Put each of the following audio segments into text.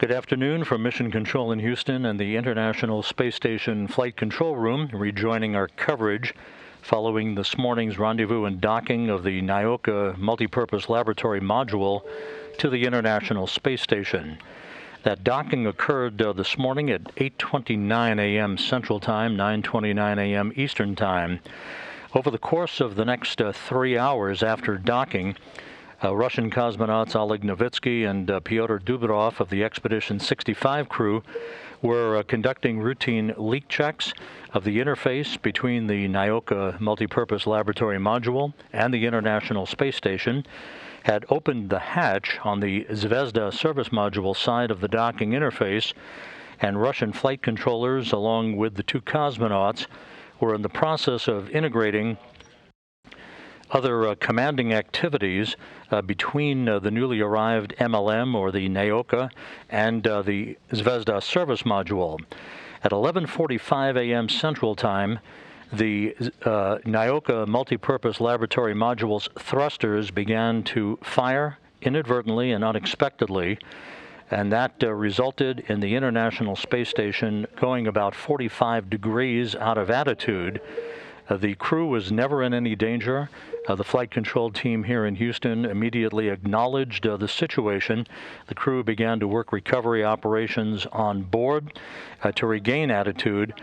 Good afternoon from Mission Control in Houston and the International Space Station Flight Control Room, rejoining our coverage following this morning's rendezvous and docking of the Naoka Multipurpose Laboratory Module to the International Space Station. That docking occurred this morning at 8:29 a.m. Central Time, 9:29 a.m. Eastern Time. Over the course of the next 3 hours after docking, Russian cosmonauts Oleg Novitsky and Pyotr Dubrov of the Expedition 65 crew were conducting routine leak checks of the interface between the Naoka Multipurpose Laboratory Module and the International Space Station, had opened the hatch on the Zvezda service module side of the docking interface, and Russian flight controllers, along with the two cosmonauts, were in the process of integrating other commanding activities between the newly arrived MLM, or the Naoka, and the Zvezda service module. At 11:45 a.m. Central Time, the Naoka Multipurpose Laboratory Module's thrusters began to fire inadvertently and unexpectedly, and that resulted in the International Space Station going about 45 degrees out of attitude. The crew was never in any danger. The flight control team here in Houston immediately acknowledged the situation. The crew began to work recovery operations on board to regain attitude.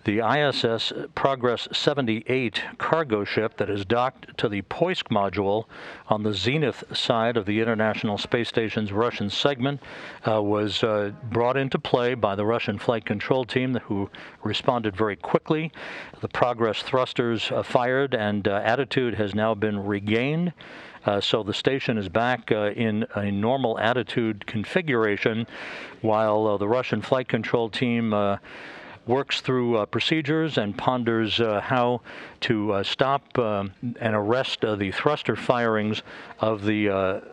The ISS Progress 78 cargo ship that is docked to the Poisk module on the zenith side of the International Space Station's Russian segment was brought into play by the Russian flight control team, who responded very quickly. The Progress thrusters fired, and attitude has now been regained. So the station is back in a normal attitude configuration, while the Russian flight control team works through procedures and ponders how to stop and arrest the thruster firings of the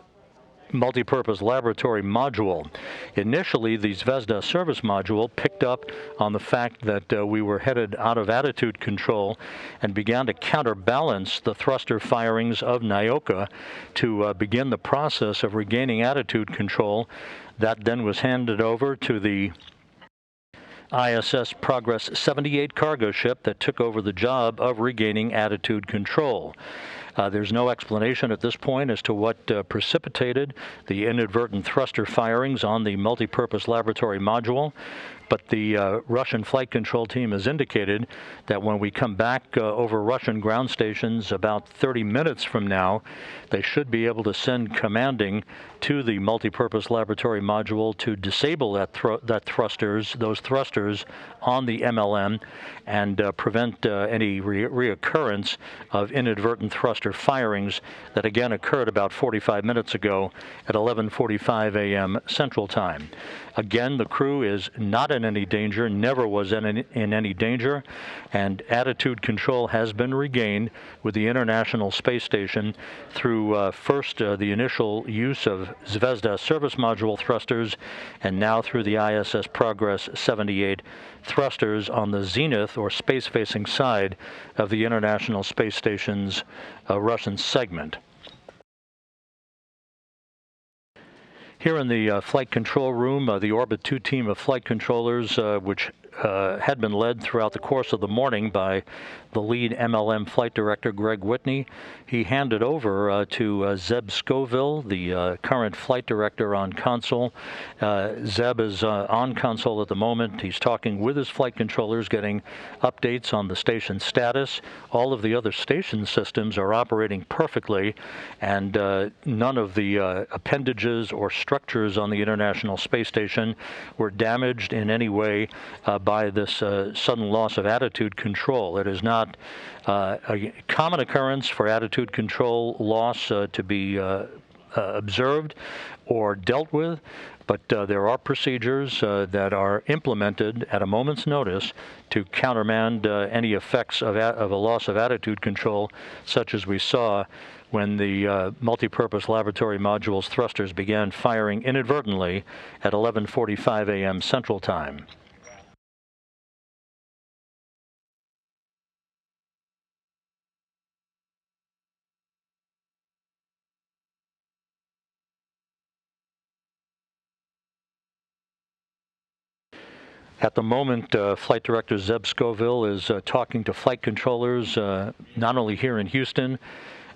Multipurpose Laboratory Module. Initially, the Zvezda service module picked up on the fact that we were headed out of attitude control and began to counterbalance the thruster firings of Naoka to begin the process of regaining attitude control. That then was handed over to the ISS Progress 78 cargo ship that took over the job of regaining attitude control. There's no explanation at this point as to what precipitated the inadvertent thruster firings on the Multipurpose Laboratory Module, but the Russian flight control team has indicated that when we come back over Russian ground stations about 30 minutes from now, they should be able to send commanding to the Multipurpose Laboratory Module to disable those thrusters on the MLM and prevent any reoccurrence of inadvertent thruster firings that again occurred about 45 minutes ago at 11:45 a.m. Central Time. Again, the crew is not in any danger, never was in any danger, and attitude control has been regained with the International Space Station through first the initial use of Zvezda service module thrusters, and now through the ISS Progress 78 thrusters on the zenith or space-facing side of the International Space Station's Russian segment. Here in the flight control room, the Orbit 2 team of flight controllers, which had been led throughout the course of the morning by the lead MLM flight director, Greg Whitney. He handed over to Zeb Scoville, the current flight director on console. Zeb is on console at the moment. He's talking with his flight controllers, getting updates on the station status. All of the other station systems are operating perfectly, and none of the appendages or structures on the International Space Station were damaged in any way by this sudden loss of attitude control. It is not a common occurrence for attitude control loss to be observed or dealt with, but there are procedures that are implemented at a moment's notice to countermand any effects of a loss of attitude control, such as we saw when the Multipurpose Laboratory Module's thrusters began firing inadvertently at 11:45 a.m. Central Time. At the moment, Flight Director Zeb Scoville is talking to flight controllers, not only here in Houston,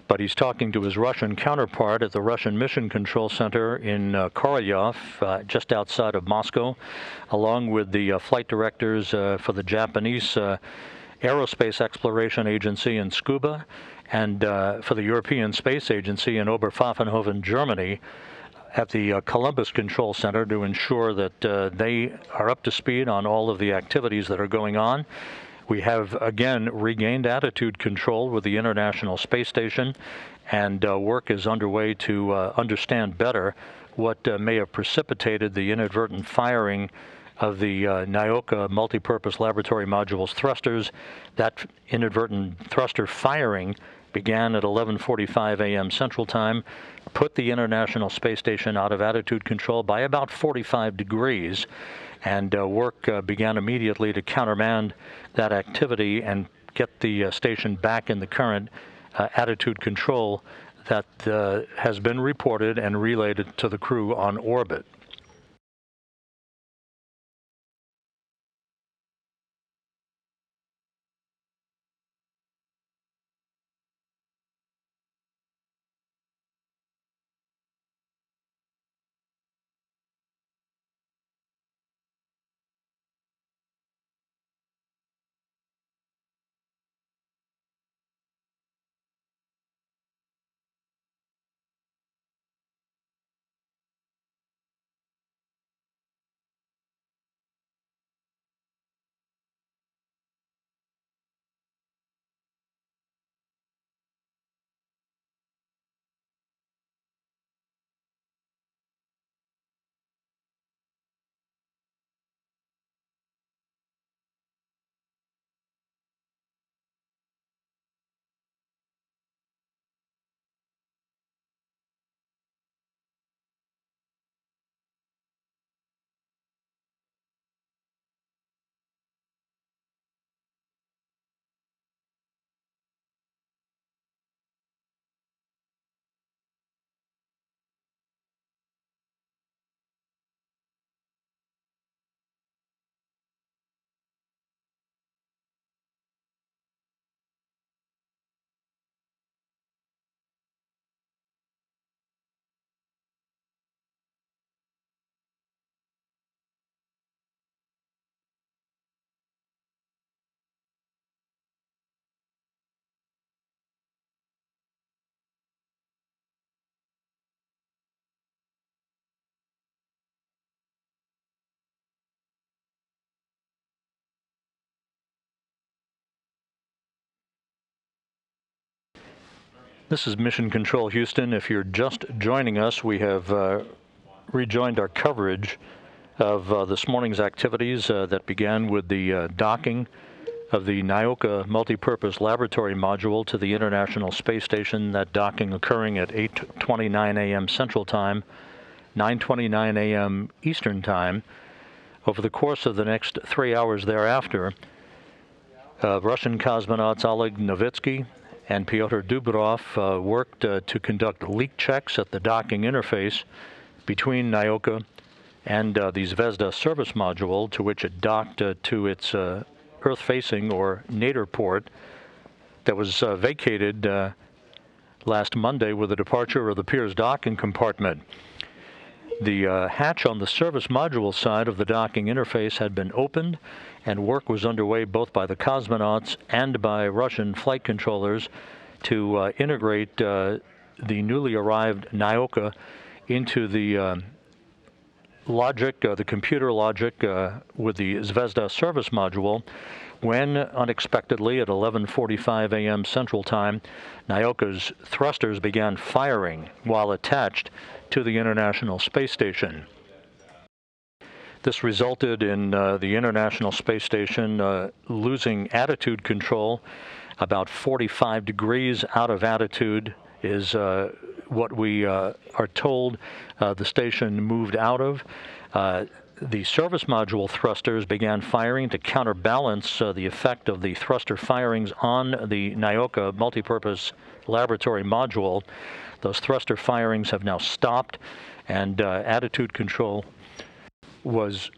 but he's talking to his Russian counterpart at the Russian Mission Control Center in Korolyov, just outside of Moscow, along with the flight directors for the Japanese Aerospace Exploration Agency in Scuba, and for the European Space Agency in Oberpfaffenhofen, Germany, at the Columbus Control Center to ensure that they are up to speed on all of the activities that are going on. We have, again, regained attitude control with the International Space Station, and work is underway to understand better what may have precipitated the inadvertent firing of the Naoka Multipurpose Laboratory Module's thrusters. That inadvertent thruster firing began at 11:45 a.m. Central Time, put the International Space Station out of attitude control by about 45 degrees, and work began immediately to countermand that activity and get the station back in the current attitude control that has been reported and relayed to the crew on orbit. This is Mission Control Houston. If you're just joining us, we have rejoined our coverage of this morning's activities that began with the docking of the Nauka Multipurpose Laboratory Module to the International Space Station, that docking occurring at 8:29 a.m. Central Time, 9:29 a.m. Eastern Time. Over the course of the next 3 hours thereafter, Russian cosmonauts Oleg Novitsky and Pyotr Dubrov worked to conduct leak checks at the docking interface between Naoka and the Zvezda service module, to which it docked to its Earth-facing or nadir port that was vacated last Monday with the departure of the Piers docking compartment. The hatch on the service module side of the docking interface had been opened, and work was underway both by the cosmonauts and by Russian flight controllers to integrate the newly arrived Naoka into the logic, the computer logic with the Zvezda service module, when unexpectedly at 11:45 a.m. Central Time, Naoka's thrusters began firing while attached to the International Space Station. This resulted in the International Space Station losing attitude control. About 45 degrees out of attitude is what we are told the station moved out of. The service module thrusters began firing to counterbalance the effect of the thruster firings on the Naoka Multipurpose Laboratory Module. Those thruster firings have now stopped, and attitude control was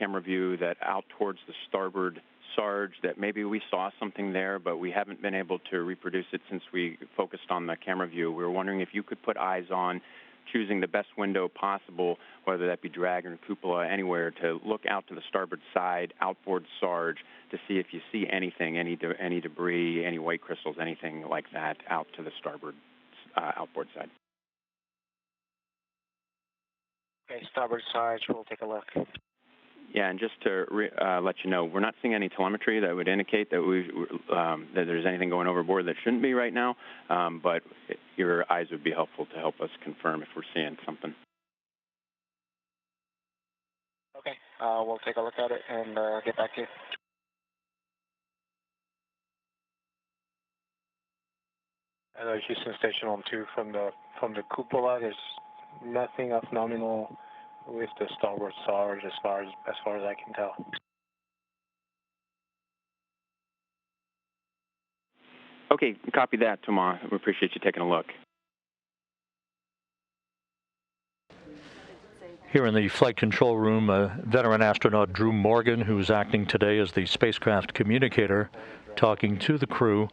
camera view that out towards the starboard Sarge, that maybe we saw something there, but we haven't been able to reproduce it since we focused on the camera view. We were wondering if you could put eyes on, choosing the best window possible, whether that be Dragon or Cupola, anywhere, to look out to the starboard side, outboard Sarge, to see if you see anything, any debris, any white crystals, anything like that out to the starboard outboard side. Okay, starboard Sarge, we'll take a look. Yeah, and just to let you know, we're not seeing any telemetry that would indicate that that there's anything going overboard that shouldn't be right now, but your eyes would be helpful to help us confirm if we're seeing something. Okay, we'll take a look at it and get back to you. Hello, Houston Station 1-2 from the cupola. There's nothing abnormal with the starboard Sarge as far as I can tell. Okay, copy that, Tomas. We appreciate you taking a look. Here in the flight control room, veteran astronaut Drew Morgan, who's acting today as the spacecraft communicator, talking to the crew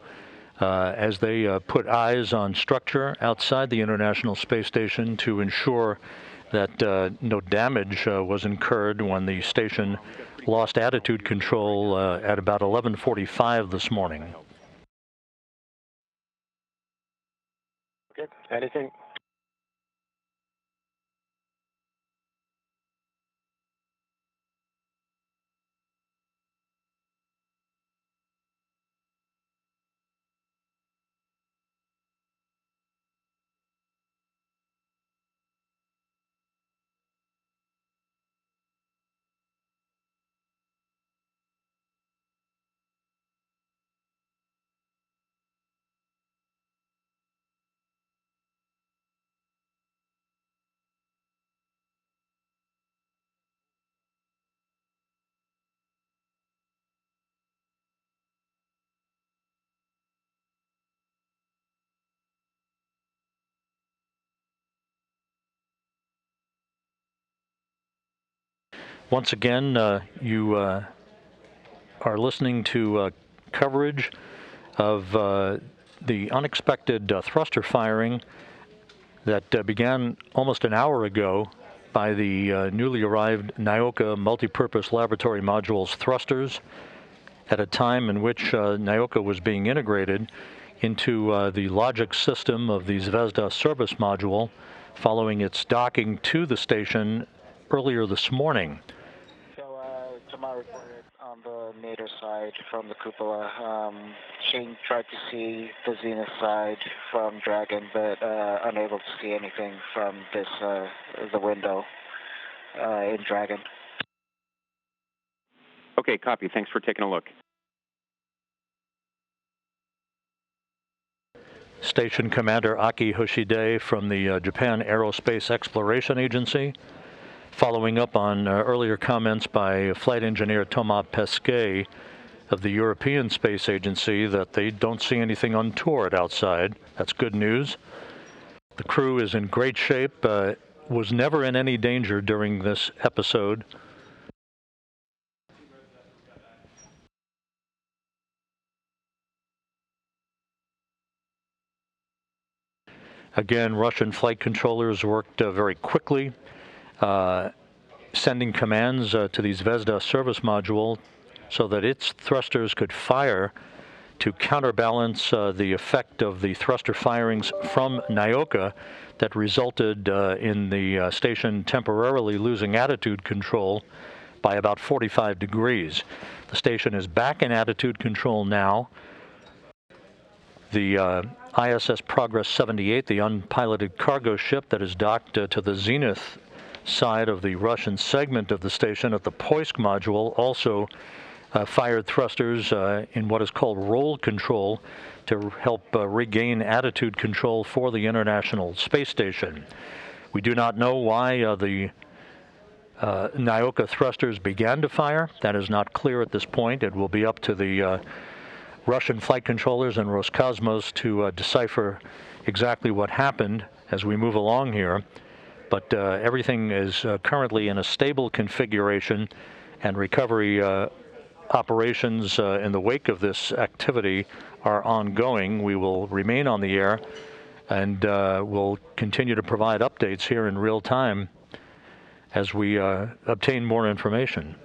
as they put eyes on structure outside the International Space Station to ensure that no damage was incurred when the station lost attitude control at about 11:45 this morning. Okay, anything? Once again, you are listening to coverage of the unexpected thruster firing that began almost an hour ago by the newly arrived Naoka Multipurpose Laboratory Module's thrusters at a time in which Naoka was being integrated into the logic system of the Zvezda service module following its docking to the station earlier this morning. So, Tomas reported on the nadir side from the cupola. Shane tried to see the zenith side from Dragon, but unable to see anything from this the window in Dragon. Okay, copy. Thanks for taking a look. Station Commander Aki Hoshide from the Japan Aerospace Exploration Agency, following up on earlier comments by Flight Engineer Thomas Pesquet of the European Space Agency that they don't see anything untoward outside. That's good news. The crew is in great shape, was never in any danger during this episode. Again, Russian flight controllers worked very quickly, sending commands to the Zvezda service module so that its thrusters could fire to counterbalance the effect of the thruster firings from Naoka that resulted in the station temporarily losing attitude control by about 45 degrees. The station is back in attitude control now. The ISS Progress 78, the unpiloted cargo ship that is docked to the zenith side of the Russian segment of the station at the Poisk module, also fired thrusters in what is called roll control to help regain attitude control for the International Space Station. We do not know why the Naoka thrusters began to fire. That is not clear at this point. It will be up to the Russian flight controllers and Roscosmos to decipher exactly what happened as we move along here. But everything is currently in a stable configuration and recovery operations in the wake of this activity are ongoing. We will remain on the air and we'll continue to provide updates here in real time as we obtain more information.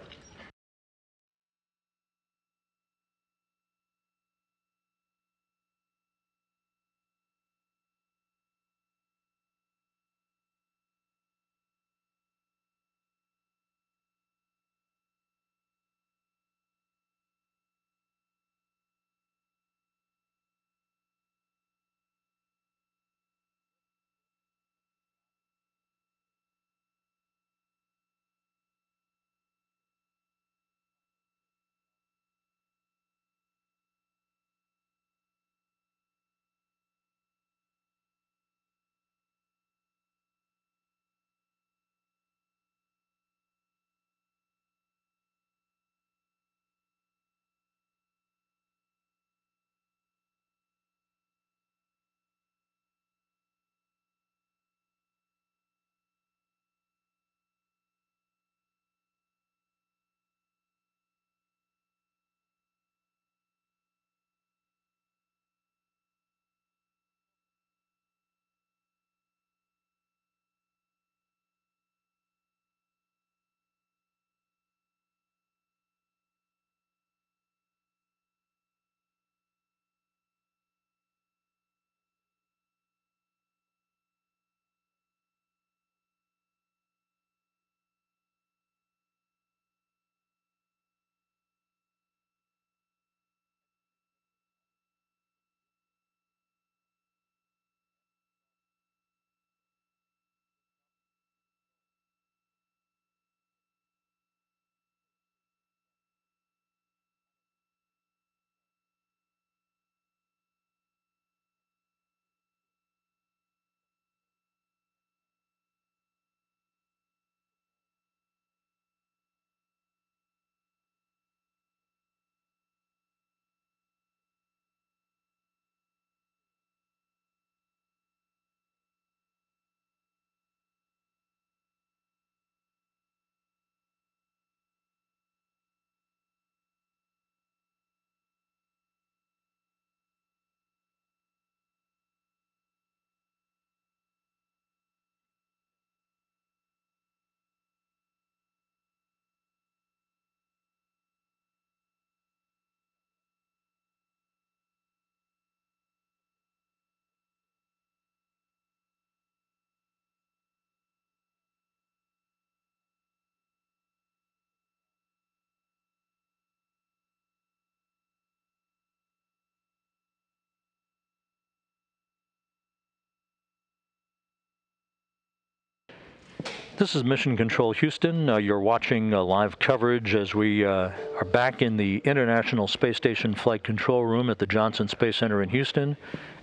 This is Mission Control Houston. You're watching live coverage as we are back in the International Space Station Flight Control Room at the Johnson Space Center in Houston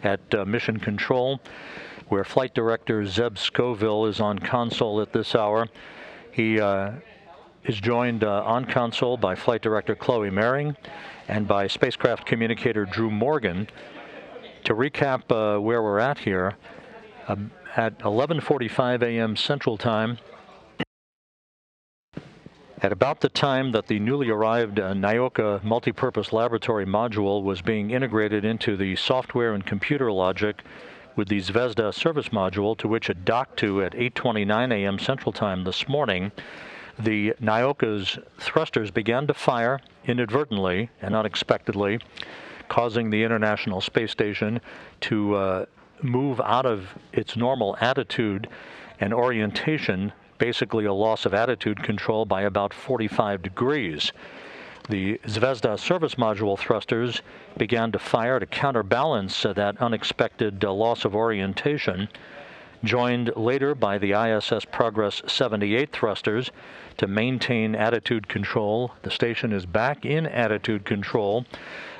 at Mission Control, where Flight Director Zeb Scoville is on console at this hour. He is joined on console by Flight Director Chloe Mehring and by Spacecraft Communicator Drew Morgan. To recap where we're at here, at 11:45 a.m. Central Time, at about the time that the newly arrived Naoka Multipurpose Laboratory Module was being integrated into the software and computer logic with the Zvezda service module, to which it docked to at 8:29 a.m. Central Time this morning, the Naoka's thrusters began to fire inadvertently and unexpectedly, causing the International Space Station to move out of its normal attitude and orientation, basically a loss of attitude control by about 45 degrees. The Zvezda service module thrusters began to fire to counterbalance that unexpected loss of orientation, joined later by the ISS Progress 78 thrusters to maintain attitude control. The station is back in attitude control.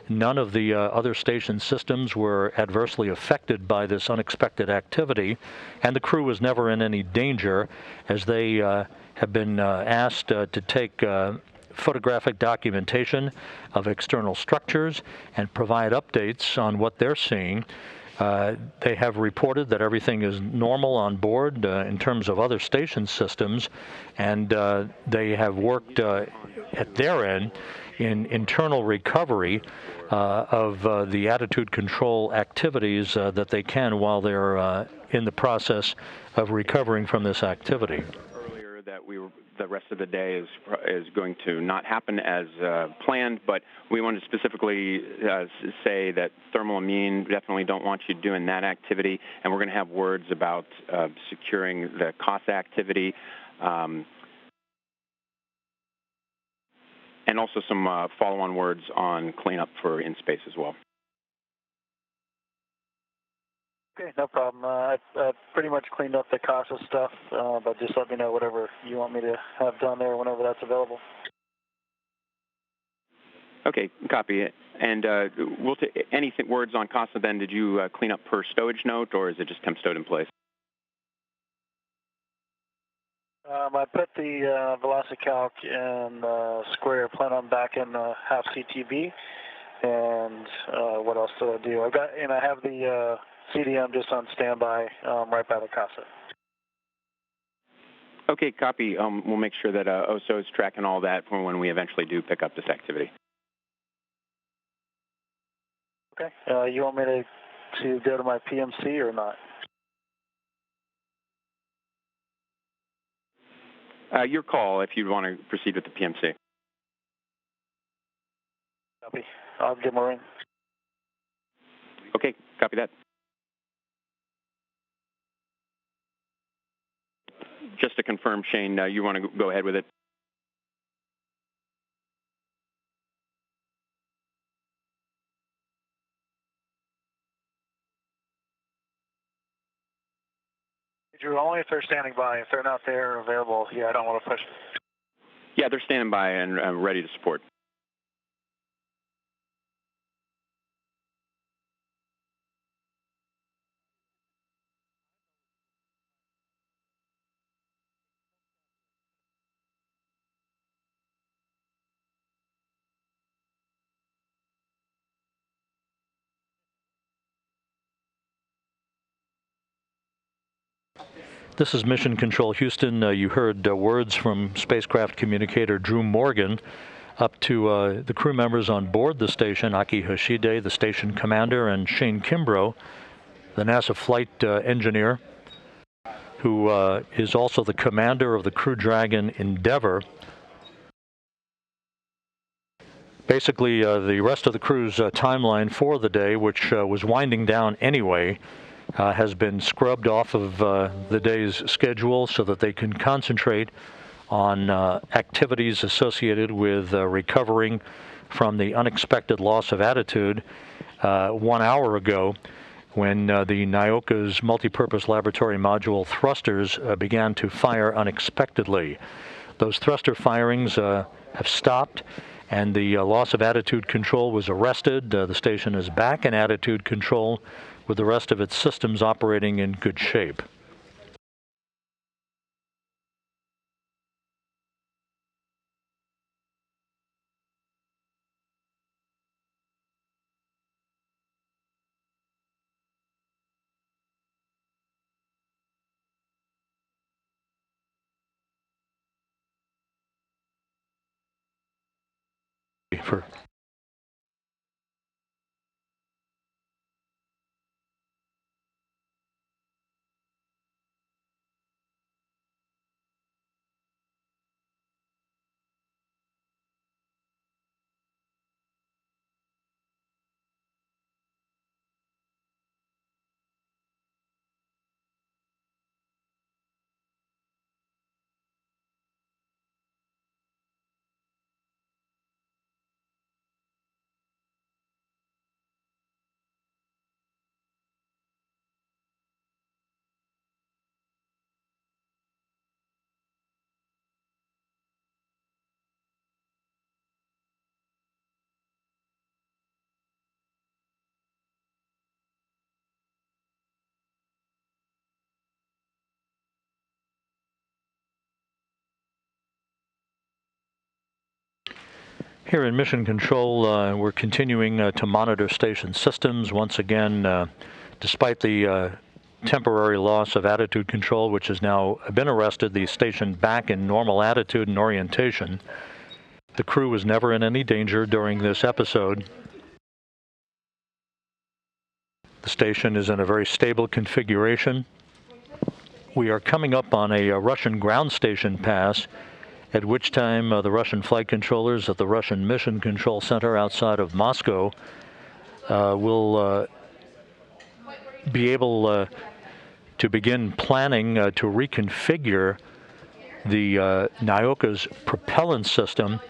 None of the other station systems were adversely affected by this unexpected activity, and the crew was never in any danger, as they have been asked to take photographic documentation of external structures and provide updates on what they're seeing. They have reported that everything is normal on board in terms of other station systems, and they have worked at their end in internal recovery of the attitude control activities that they can while they're in the process of recovering from this activity. Earlier that the rest of the day is going to not happen as planned, but we want to specifically say that thermal amine definitely don't want you doing that activity, and we're going to have words about securing the CASA activity, and also some follow-on words on cleanup for in space as well. Okay, no problem. I've pretty much cleaned up the CASA stuff, but just let me know whatever you want me to have done there whenever that's available. Okay, copy it. And we'll any words on CASA then, did you clean up per stowage note, or is it just temp stowed in place? I put the VelociCalc and square, plan on back in half CTB. And what else do I do? I have the CDM just on standby right by the CASA. Okay, copy. We'll make sure that OSO is tracking all that for when we eventually do pick up this activity. Okay. You want me to go to my PMC or not? Your call if you want to proceed with the PMC. Copy. I'll give him a ring. Okay, copy that. Just to confirm, Shane, you want to go ahead with it? Drew, only if they're standing by. If they're not there or available, yeah, I don't want to push. Yeah, they're standing by and ready to support. This is Mission Control Houston. You heard words from spacecraft communicator Drew Morgan up to the crew members on board the station, Aki Hoshide, the station commander, and Shane Kimbrough, the NASA flight engineer, who is also the commander of the Crew Dragon Endeavour. Basically, the rest of the crew's timeline for the day, which was winding down anyway, has been scrubbed off of the day's schedule so that they can concentrate on activities associated with recovering from the unexpected loss of attitude 1 hour ago when the Naoka's Multipurpose Laboratory Module thrusters began to fire unexpectedly. Those thruster firings have stopped, and the loss of attitude control was arrested. The station is back in attitude control with the rest of its systems operating in good shape. For Here in Mission Control, we're continuing to monitor station systems. Once again, Despite the temporary loss of attitude control, which has now been arrested, the station back in normal attitude and orientation. The crew was never in any danger during this episode. The station is in a very stable configuration. We are coming up on a Russian ground station pass, at which time the Russian flight controllers at the Russian Mission Control Center outside of Moscow will be able to begin planning to reconfigure the Naoka's propellant system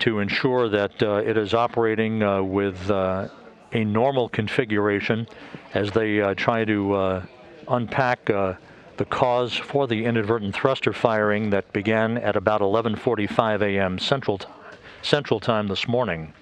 to ensure that it is operating with a normal configuration as they try to unpack the cause for the inadvertent thruster firing that began at about 11:45 a.m. Central Time this morning.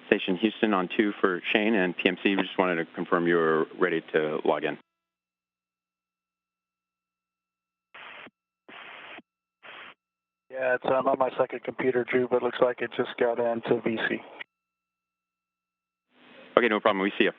Station Houston on 2 for Shane and PMC. We just wanted to confirm you were ready to log in. Yeah, it's on my second computer, Drew, but it looks like it just got into VC. Okay, no problem. We see you.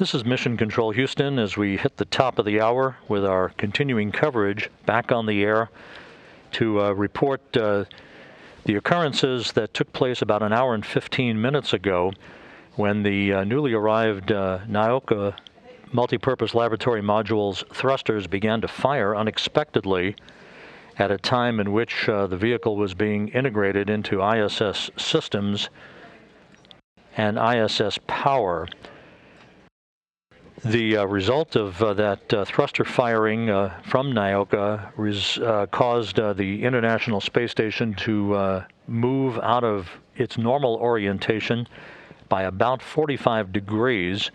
This is Mission Control Houston as we hit the top of the hour with our continuing coverage back on the air to report the occurrences that took place about an hour and 15 minutes ago when the newly arrived Naoka Multipurpose Laboratory Module's thrusters began to fire unexpectedly at a time in which the vehicle was being integrated into ISS systems and ISS power. The result of that thruster firing from Naoka caused the International Space Station to move out of its normal orientation by about 45 degrees.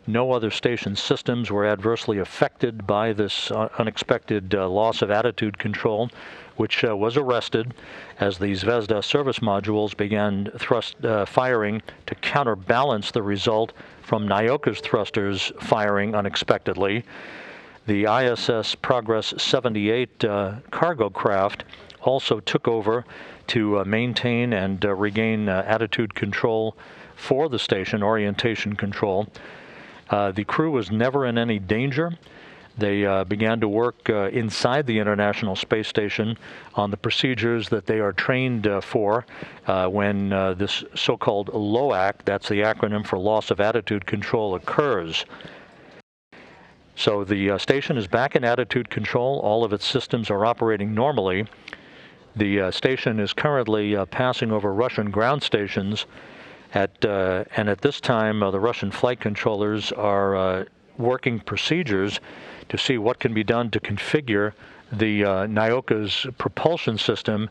No other station systems were adversely affected by this unexpected loss of attitude control, which was arrested as the Zvezda service modules began firing to counterbalance the result from Naoka's thrusters firing unexpectedly. The ISS Progress 78 cargo craft also took over to maintain and regain attitude control for the station, orientation control. The crew was never in any danger. They began to work inside the International Space Station on the procedures that they are trained for when this so-called LOAC, that's the acronym for Loss of Attitude Control, occurs. So the station is back in attitude control. All of its systems are operating normally. The station is currently passing over Russian ground stations, and at this time the Russian flight controllers are working procedures to see what can be done to configure the Naoka's propulsion system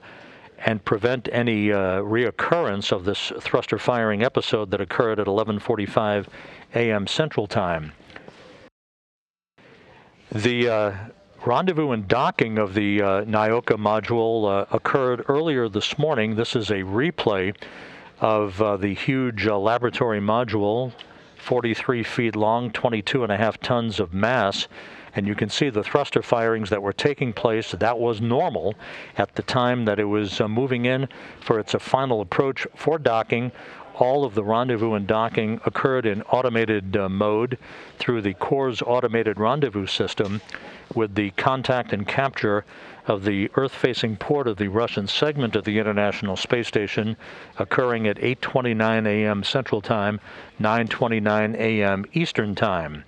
and prevent any reoccurrence of this thruster firing episode that occurred at 11:45 a.m. Central Time. The rendezvous and docking of the Naoka module occurred earlier this morning. This is a replay of the huge laboratory module, 43 feet long, 22.5 tons of mass. And you can see the thruster firings that were taking place. That was normal at the time that it was moving in for its final approach for docking. All of the rendezvous and docking occurred in automated mode through the Corps' automated rendezvous system, with the contact and capture of the Earth-facing port of the Russian segment of the International Space Station occurring at 8:29 a.m. Central Time, 9:29 a.m. Eastern Time.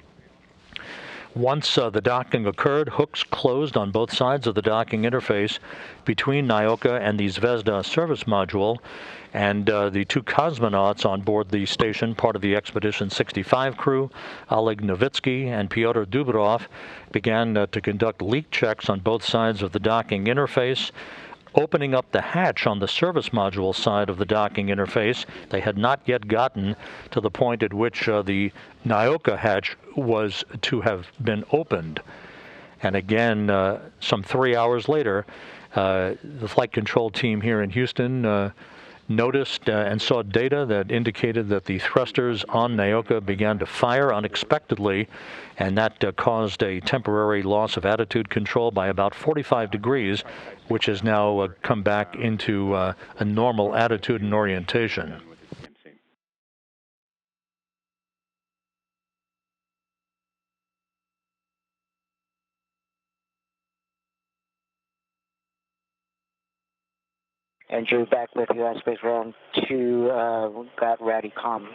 Once the docking occurred, hooks closed on both sides of the docking interface between Naoka and the Zvezda service module, and the two cosmonauts on board the station, part of the Expedition 65 crew, Oleg Novitsky and Pyotr Dubrov, began to conduct leak checks on both sides of the docking interface. Opening up the hatch on the service module side of the docking interface, they had not yet gotten to the point at which the Naoka hatch was to have been opened. And again, some 3 hours later, the flight control team here in Houston noticed and saw data that indicated that the thrusters on Naoka began to fire unexpectedly, and that caused a temporary loss of attitude control by about 45 degrees, which has now come back into a normal attitude and orientation. Andrew, back with you on Space Round 2, got ready, com.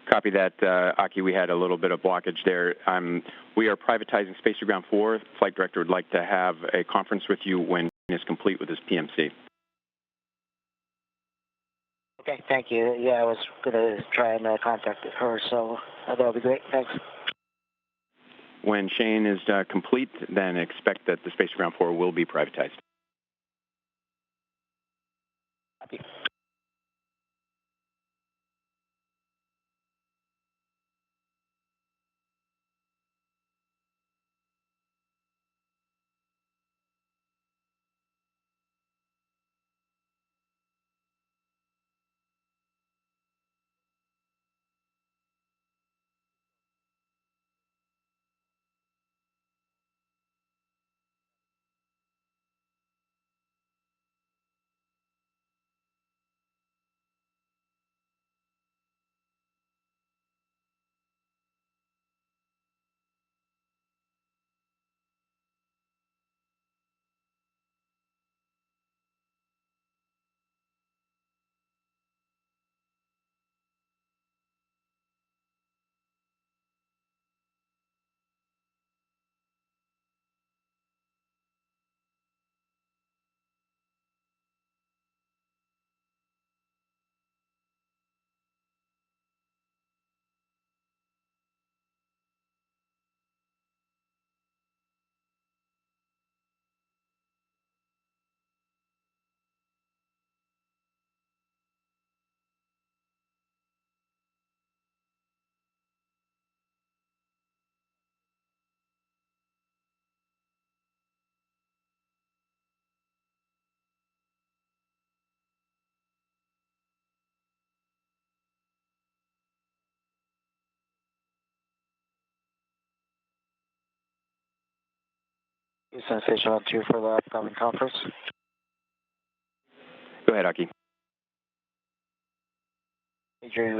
Copy that, Aki. We had a little bit of blockage there. We are privatizing Space Ground 4. Flight director would like to have a conference with you when he is complete with his PMC. Okay, thank you. Yeah, I was going to try and contact her, so that'll be great. Thanks. When Shane is complete, then expect that the Space Ground 4 will be privatized. Copy. Houston Station on 2 for the upcoming conference. Go ahead, Aki. Adrian,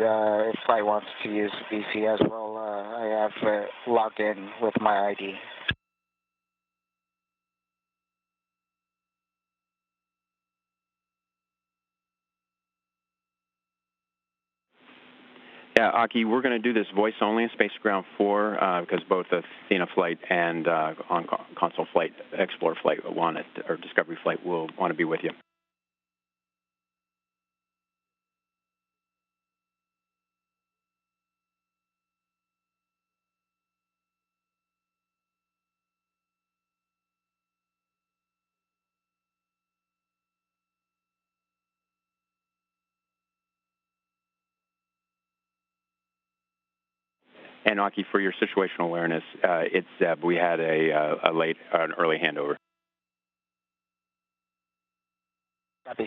if flight wants to use VC as well, I have logged in with my ID. Yeah, Aki, we're going to do this voice only in Space Ground 4 because both the Athena flight and on console flight, Explorer flight or Discovery flight will want to be with you. And Aki, for your situational awareness, it's Zeb. We had an early handover. Copy.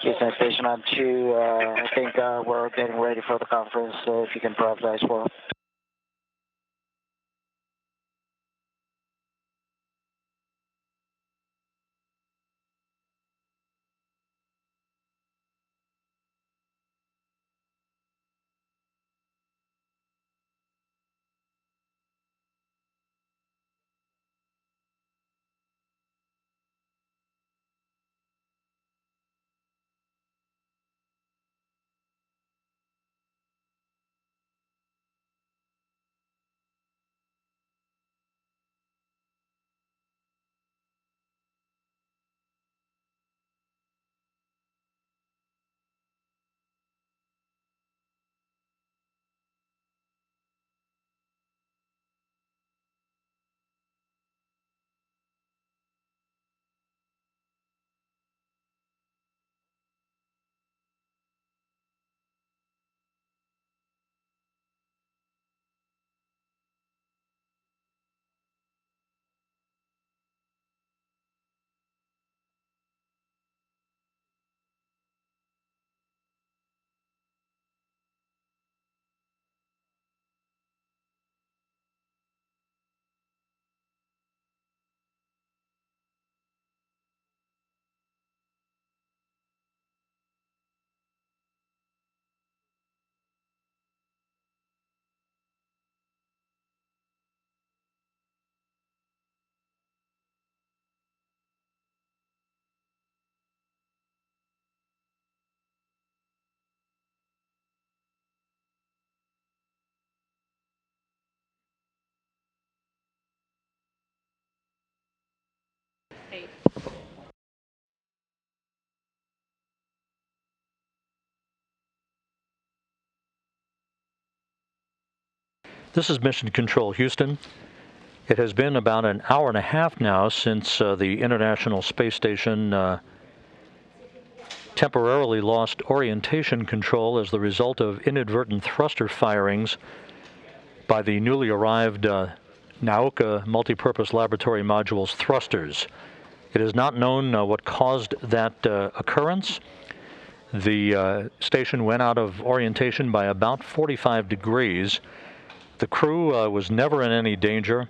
Houston Station on 2, I think we're getting ready for the conference, so if you can prioritize for. This is Mission Control Houston. It has been about an hour and a half now since the International Space Station temporarily lost orientation control as the result of inadvertent thruster firings by the newly arrived Nauka Multipurpose Laboratory Module's thrusters. It is not known what caused that occurrence. The station went out of orientation by about 45 degrees. The crew was never in any danger.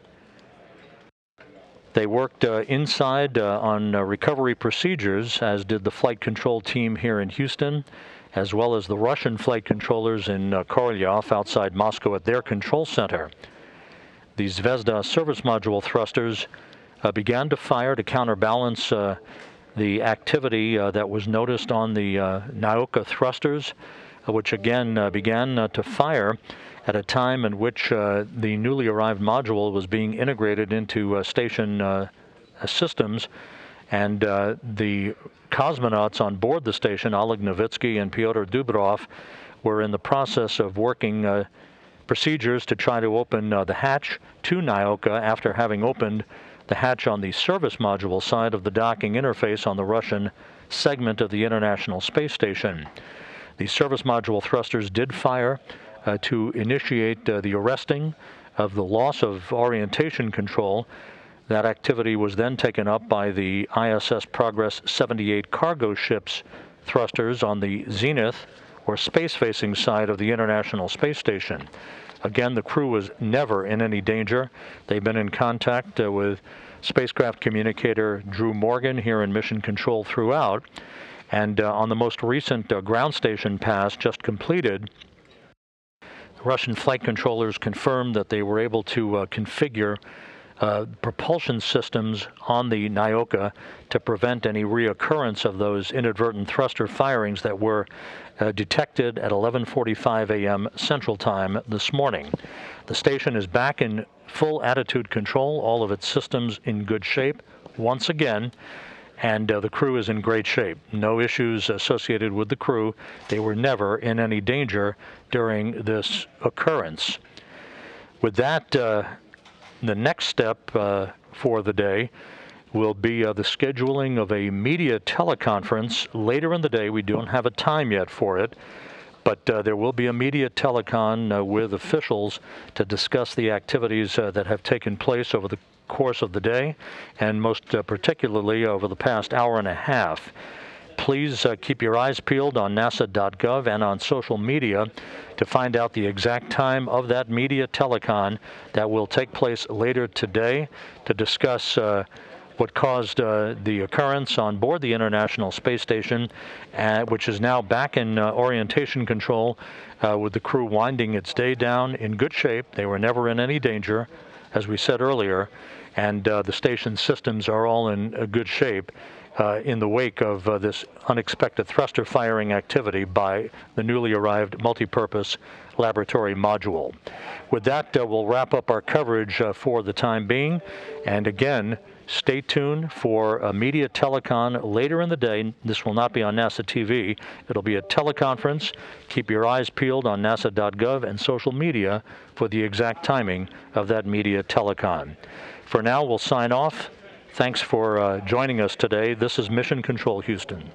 They worked inside on recovery procedures, as did the flight control team here in Houston, as well as the Russian flight controllers in Korolyov outside Moscow at their control center. The Zvezda service module thrusters began to fire to counterbalance the activity that was noticed on the Naoka thrusters, which again began to fire at a time in which the newly arrived module was being integrated into station systems, and the cosmonauts on board the station, Oleg Novitsky and Pyotr Dubrov, were in the process of working procedures to try to open the hatch to Naoka after having opened the hatch on the service module side of the docking interface on the Russian segment of the International Space Station. The service module thrusters did fire to initiate the arresting of the loss of orientation control. That activity was then taken up by the ISS Progress 78 cargo ship's thrusters on the zenith or space-facing side of the International Space Station. Again, the crew was never in any danger. They've been in contact with spacecraft communicator Drew Morgan here in Mission Control throughout. And on the most recent ground station pass just completed, Russian flight controllers confirmed that they were able to configure propulsion systems on the Naoka to prevent any reoccurrence of those inadvertent thruster firings that were detected at 11:45 a.m. Central Time this morning. The station is back in full attitude control, all of its systems in good shape once again, and the crew is in great shape. No issues associated with the crew. They were never in any danger during this occurrence. With that, the next step for the day will be the scheduling of a media teleconference later in the day. We don't have a time yet for it, but there will be a media telecon with officials to discuss the activities that have taken place over the course of the day, and most particularly over the past hour and a half. Please keep your eyes peeled on nasa.gov and on social media to find out the exact time of that media telecon that will take place later today to discuss what caused the occurrence on board the International Space Station, which is now back in orientation control with the crew winding its day down in good shape. They were never in any danger, as we said earlier, and the station systems are all in good shape in the wake of this unexpected thruster firing activity by the newly arrived Multipurpose Laboratory Module. With that, we'll wrap up our coverage for the time being, and again, stay tuned for a media telecon later in the day. This will not be on NASA TV. It'll be a teleconference. Keep your eyes peeled on nasa.gov and social media for the exact timing of that media telecon. For now, we'll sign off. Thanks for joining us today. This is Mission Control Houston.